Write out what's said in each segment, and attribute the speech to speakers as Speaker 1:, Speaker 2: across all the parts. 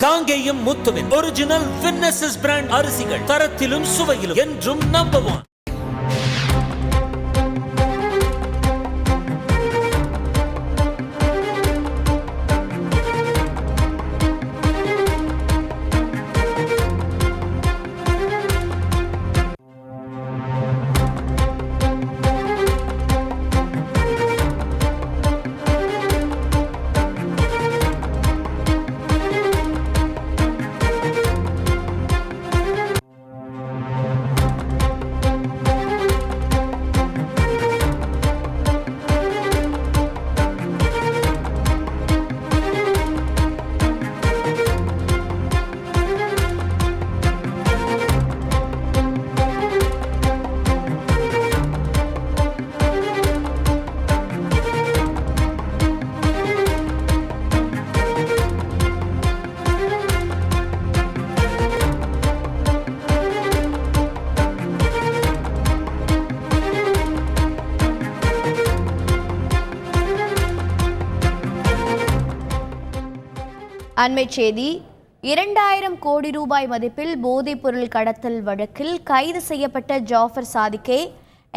Speaker 1: காங்கேயம் முத்துவின் original winners brand அரிசிகள் தரத்திலும் சுவையிலும் என்றும் நம்பர் 1.
Speaker 2: அண்மை செய்தி 2000 கோடி ரூபாய் மதிப்பில் போதைப் பொருள் கடத்தல் வழக்கில் கைது செய்யப்பட்ட ஜாஃபர் சாதிக்கை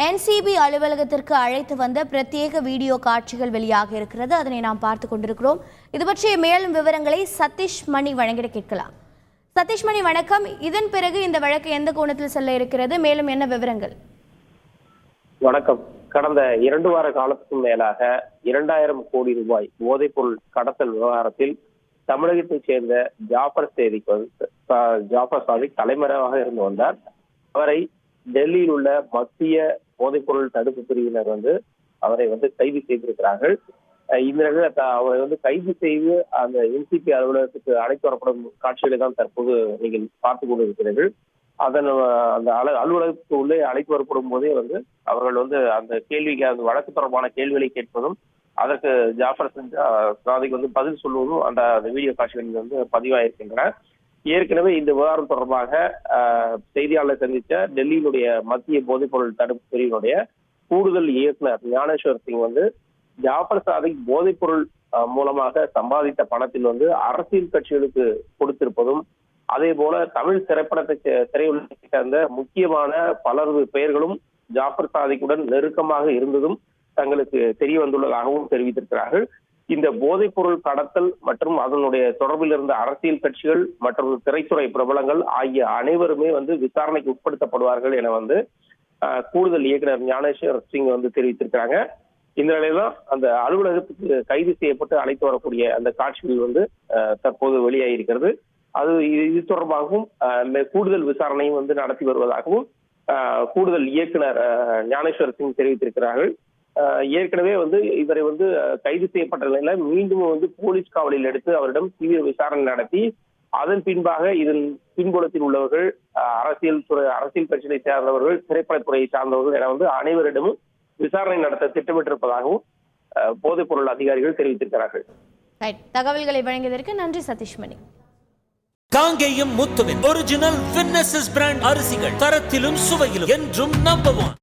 Speaker 2: என்சிபி அலுவலகத்திற்கு அழைத்து வந்த பிரத்யேக வீடியோ காட்சிகள் வெளியாக இருக்கிறது. அதனை நாம் பார்த்து கொண்டிருக்கிறோம். இது பற்றிய மேலும் விவரங்களை சதீஷ் மணி வழங்கிட கேட்கலாம். சதீஷ் மணி, வணக்கம். இதன் பிறகு இந்த வழக்கு எந்த கோணத்தில் செல்ல இருக்கிறது, மேலும் என்ன விவரங்கள்?
Speaker 3: வணக்கம். கடந்த 2 வார காலத்துக்கும் மேலாக 2000 கோடி ரூபாய் போதைப் பொருள் கடத்தல் விவகாரத்தில் தமிழகத்தைச் சேர்ந்த ஜாஃபர் சாதிக் தலைமறைவாக இருந்து வந்தார். அவரை டெல்லியில் உள்ள மத்திய போதைப் பொருள் தடுப்பு பிரிவினர் அவரை கைது செய்திருக்கிறார்கள். இந்த நிலையில் அவரை கைது செய்து அந்த என்சிபி அலுவலகத்துக்கு அழைத்து வரப்படும் காட்சிகளை தான் தற்போது நீங்கள் பார்த்து கொண்டிருக்கிறீர்கள். அந்த அலுவலகத்துக்கு உள்ளே அழைத்து வரப்படும் போதே அவர்கள் அந்த கேள்விக்கு அந்த வழக்கு தொடர்பான கேள்விகளை கேட்பதும் அதற்கு ஜாஃபர் சாதிக் பதில் சொல்வதும் அந்த வீடியோ காட்சிகள் பதிவாயிருக்கின்றன. ஏற்கனவே இந்த விவகாரம் தொடர்பாக செய்தியாளரை சந்தித்த டெல்லியினுடைய மத்திய போதைப் பொருள் தடுப்பு பிரிவினுடைய கூடுதல் இயக்குனர் ஞானேஸ்வர் சிங் ஜாஃபர் சாதிக் போதைப் பொருள் மூலமாக சம்பாதித்த பணத்தில் அரசியல் கட்சிகளுக்கு கொடுத்திருப்பதும், அதே போல தமிழ் திரையுலகத்தை சேர்ந்த முக்கியமான பலரது பெயர்களும் ஜாஃபர் சாதிக்குடன் நெருக்கமாக இருந்ததும் தங்களுக்கு தெரிய வந்துள்ளதாகவும் தெரிவித்திருக்கிறார்கள். இந்த போதைப் பொருள் கடத்தல் மற்றும் அதனுடைய தொடர்பில் இருந்த அரசியல் கட்சிகள் மற்றும் திரைத்துறை பிரபலங்கள் ஆகிய அனைவருமே விசாரணைக்கு உட்படுத்தப்படுவார்கள் என கூடுதல் இயக்குனர் ஞானேஸ்வர் சிங் தெரிவித்திருக்கிறாங்க. இந்த நிலையில அந்த அலுவலகத்துக்கு கைது செய்யப்பட்டு அழைத்து வரக்கூடிய அந்த காட்சிகள் தற்போது வெளியாகியிருக்கிறது. அது இது தொடர்பாகவும் கூடுதல் விசாரணையும் நடத்தி வருவதாகவும் கூடுதல் இயக்குனர் ஞானேஸ்வர் சிங் தெரிவித்திருக்கிறார்கள். ஏற்கனவே இவரை கைது செய்யப்பட்ட நிலையில மீண்டும் போலீஸ் காவலில் எடுத்து அவரிடம் தீவிர விசாரணை நடத்தி அதன் பின்பாக இதன் பின்புலத்தில் உள்ளவர்கள் அரசியல் கட்சியை சார்ந்தவர்கள், திரைப்படத்துறையை சார்ந்தவர்கள் என அனைவரிடமும் விசாரணை நடத்த திட்டமிட்டிருப்பதாகவும் போதைப் பொருள் அதிகாரிகள் தெரிவித்திருக்கிறார்கள்.
Speaker 2: தகவல்களை வழங்கியதற்கு நன்றி சதீஷ் மணி.
Speaker 1: காங்கேயம் முத்துவின் ஒரிஜினல் வின்னசஸ் பிராண்ட் அரிசிகள் தரத்திலும் சுவையிலும் என்றும் நம்பர் 1.